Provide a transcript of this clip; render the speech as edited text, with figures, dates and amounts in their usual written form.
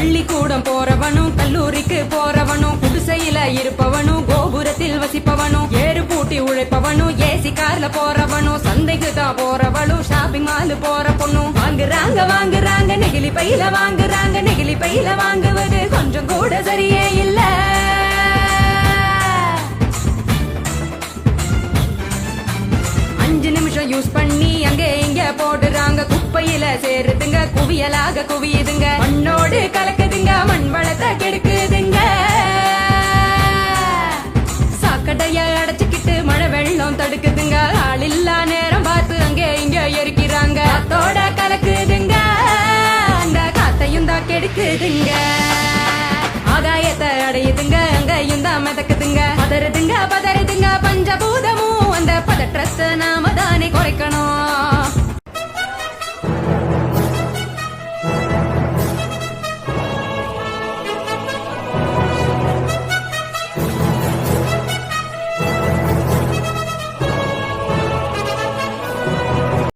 பள்ளிக்கூடம் போறவனும் கல்லூரிக்கு போறவனும் குடிசையில இருப்பவனும் கோபுரத்தில் வசிப்பவனும் ஏறு பூட்டி உழைப்பவனும் ஏசி கார்ல போறவனும் சந்தைக்கு தான் போறவளும் ஷாப்பிங் மால் போற பொண்ணும் வாங்குறாங்க நெகிழி பையில வாங்குறாங்க நெகிழி பையில வாங்குவது கொஞ்சம் கூட சரியே இல்ல. 5 நிமிஷம் யூஸ் பண்ணி அங்கே இங்க போடுறாங்க குப்பையில சேருதுங்க குவியலாக குவியுதுங்க மண்ணோடு கலக்குதுங்க மண் வளத்தை கெடுக்குதுங்க. சாக்கடைய அடைச்சுக்கிட்டு மழை வெள்ளம் தடுக்குதுங்க ஆள் இல்லா நேரம் பார்த்து அங்கே இங்க எரிக்கிறாங்க காத்தோட கலக்குதுங்க அந்த காத்தையும் தான் கெடுக்குதுங்க. ஆகாயத்தை அடையுதுங்க அங்கேயும் தான் மிதக்குதுங்க பதறுதுங்க பஞ்சபூதமும்